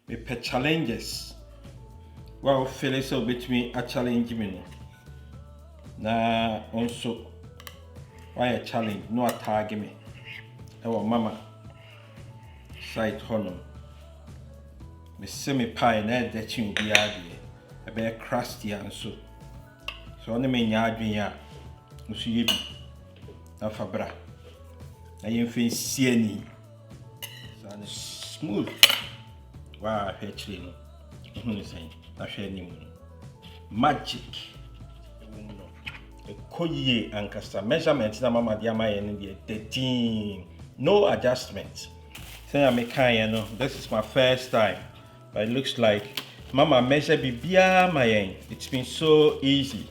Me pet challenges. Well, feel so between a challenge me. Na also why a challenge no tag me. Our mama side honor. Me see me pie na de chin bi ade. A be crusty and so. So only me nya adwen ya. Musu ye bi. Na fabra. Na yemfin siani. So smooth. Wow, actually no. Who is saying? I share ni magic. A koye and casta measurement na mama dia my and 13. No adjustment. Say I make kind, this is my first time. But it looks like mama measure bibia my end. It's been so easy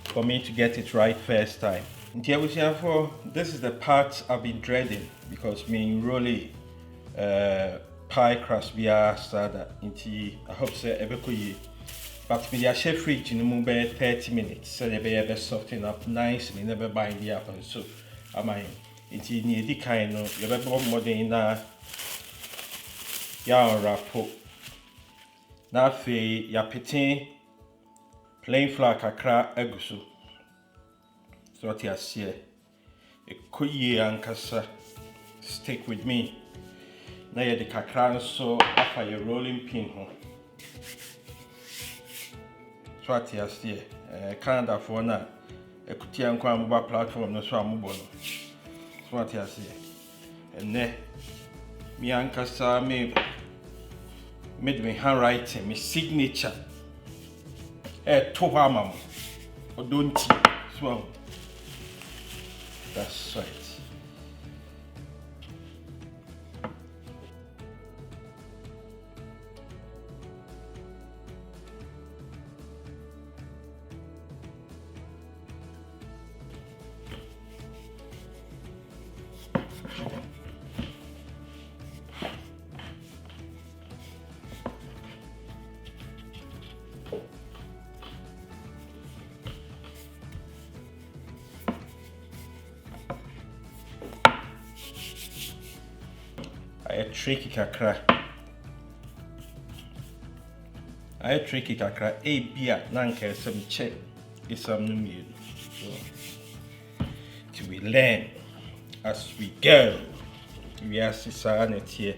for me to get it right first time. For this is the part I've been dreading because me really pie crust via starter into I hope so ever. But me share fridge in move 30 minutes so they be soften up nicely, never bind the up and so am I into near the kind of you ever more than ya rapo. Na fe ya pitin plain flour kakra egusu. So what you see a koye ankasa stick with me. Na ya the kakra so after your rolling pin ho. So what you see Canada for na a kutia nkwa mobile platform no so amubo no. So what you see and ne me ankasa me made me handwriting, my signature. To hamam or don't so that's right. I tricky kakra. A beer nanka some check is some new. So we learn as we go. We are society here.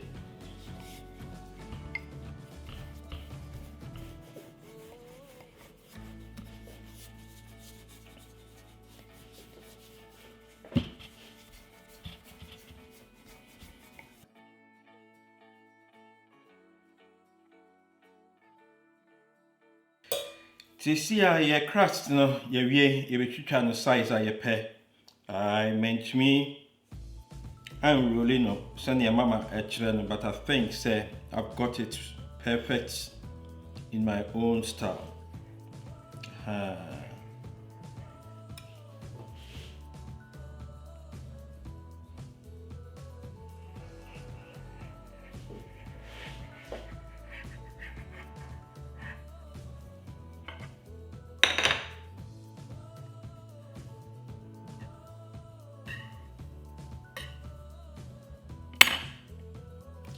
To see your crust, your way, you try to size your pair. I meant me. I'm really no send your mama a children, but I think say I've got it perfect in my own style.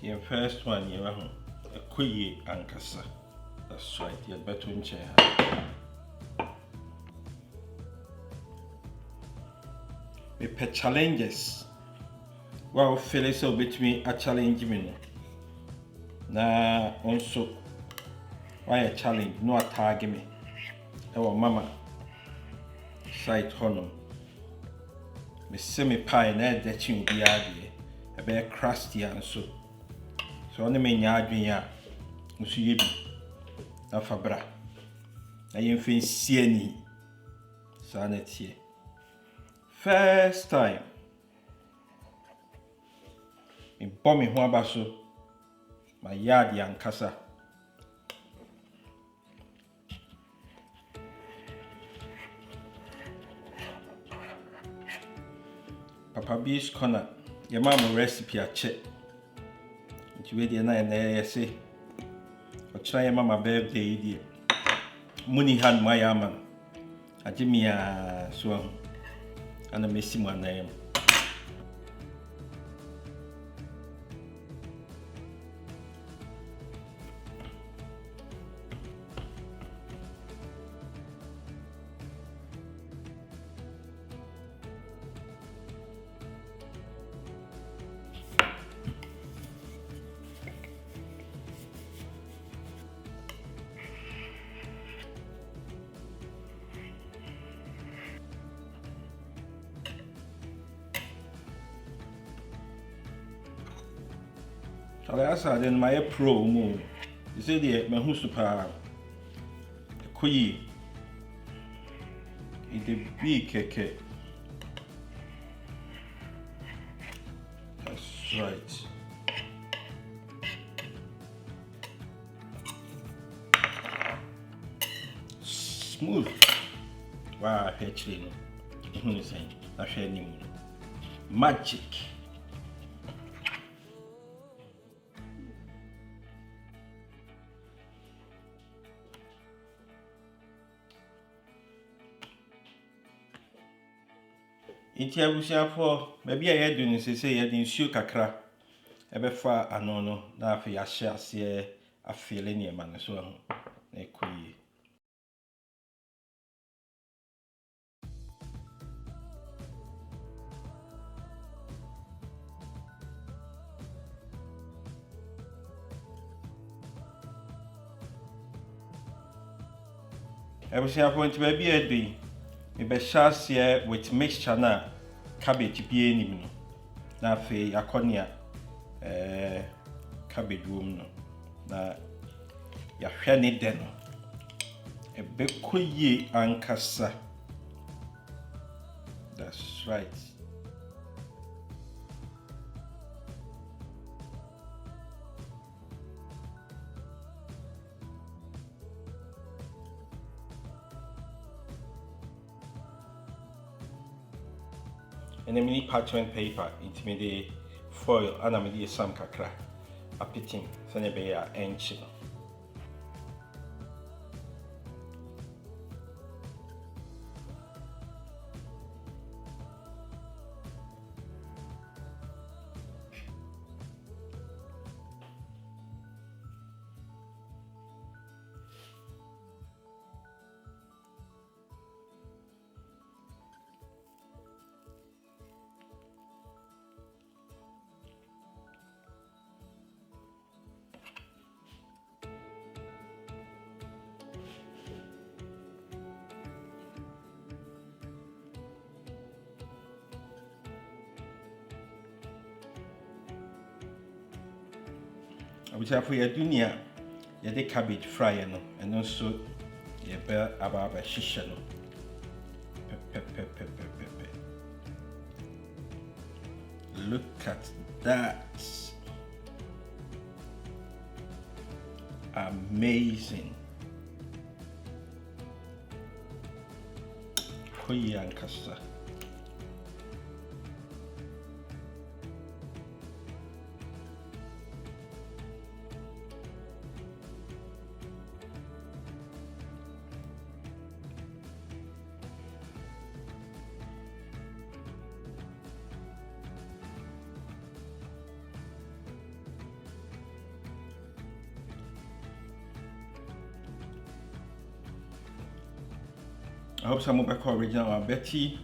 Your first one, you are a koye ankasa. That's right, you're better in chair. Me pet challenges. Well, feel so between a challenge me. Na also why a challenge no tag me. Our mama side honor. Me see me pie na de chin bi ade. A be crusty and so. So only me nya adwen ya. Musu ye bi. Na fabra. Na yemfin siani. Sanity. First time. Me bomb me ho abaso. My yard yankasa. Papa B's corner. Your mama recipe a check. You wait the night there, say. Or try mama birthday, dear. Money hand my man. I give me a swam. And I miss him one name. As I then my pro mo. You say the my who's super koyi. It the big keke. That's right. Smooth. Wow, actually, no. I share new magic. Inti abusuafo maybe a yedu ni sese yedi nsuo kakra ebefa ano no na afi ya hye ase afele ne ma ne so ho na ekoyi abusuafo nti maybe yedu ebe hye with mixture na cabbage bi enim no na afi yakonia cabbage wom no na ya hwe ne de no ebe koyi ankasa. That's right. And then we need parchment paper into the foil and I'm going some kakra a pitting so ne be a inch. Which are for your dunia, you cabbage fry no, and also you bear about a shisha no. Look at that. Amazing. Koyankasa. I hope some of the original Betty,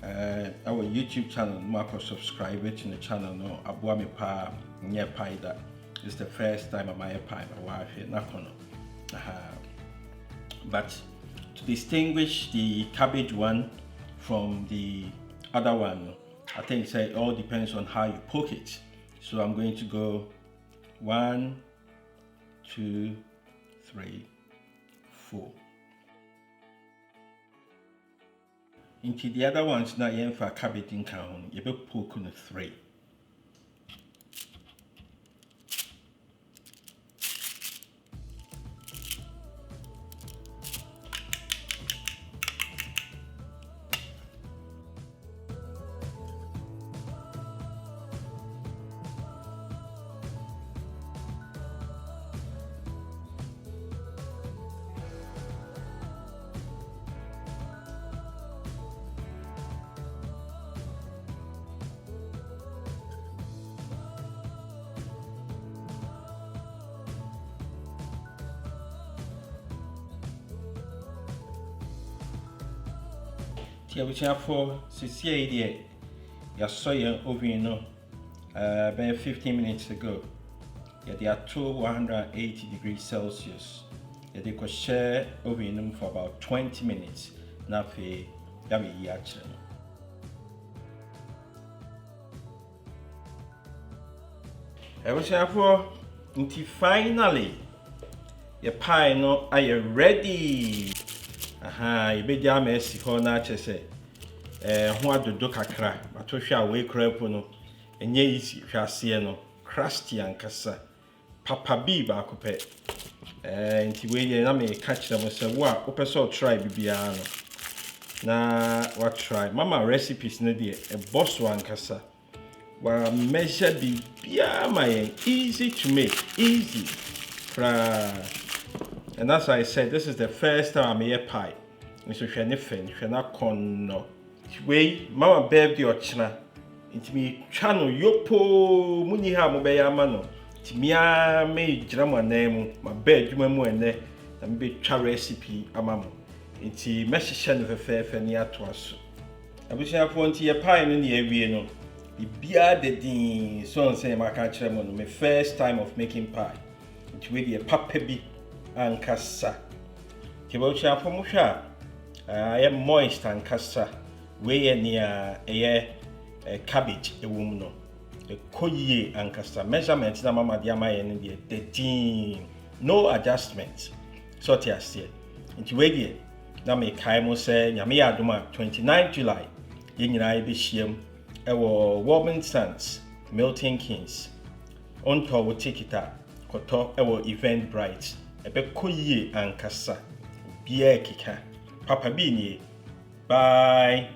our YouTube channel, Marco subscribe to the channel. No, Abuami pa nye pie that. It's the first time I'm a pie, my wife here, Nakono. But to distinguish the cabbage one from the other one, I think it all depends on how you poke it. So I'm going to go 1, 2, 3, 4. Into the other ones now you for cabbage in count, you be poke on 3. Tia for CCA you saw your oven no about 15 minutes ago. Yeah, they are 180 degrees Celsius. Yeah, they could share oven for about 20 minutes. Now that be actually. Ebusiafo, nti finally your pie no are you ready? Aha, ibegya ma esi ho na chese ho adodo kakra, bato hwe a we krapo no enye isi hwase no crusty ankasa. Papa B ba ko pe. Nti we ye na me ka kire mo se wo a wo pese o try bibia no. Na what try mama recipes no de e boss one kasa wa measure bibia my easy to make easy and that's why I said this is the first time I'm here pie so hwe ne fen hwe na konno we mama birthday ochina intimi twa no yopo muni ha mo be ya ma no timia me gira mo anemu ma ba adwuma mu ene na me be twa recipe amamo Iti meshisha no fefe ni ato aso. Abusiafo nti ye pie no ne awie no. Bibia de din so on say maka kire mo no my first time of making pie. Nti we de papa bi ankasa. Ti ba abusiafo mo hwa I am moist ankasa. We ye ne cabbage ewum no. Koyie ankasa. Measurement na mama de amaye no de din no adjustments. So ti ase. Nti we de na me kai mo se nyame adoma 29 July ye nyina be hiem e wo Warming Sands Milton Keynes onto wo tikita koto e wo Event Bright e be koyie ankasa bia kika papa bi ni bye.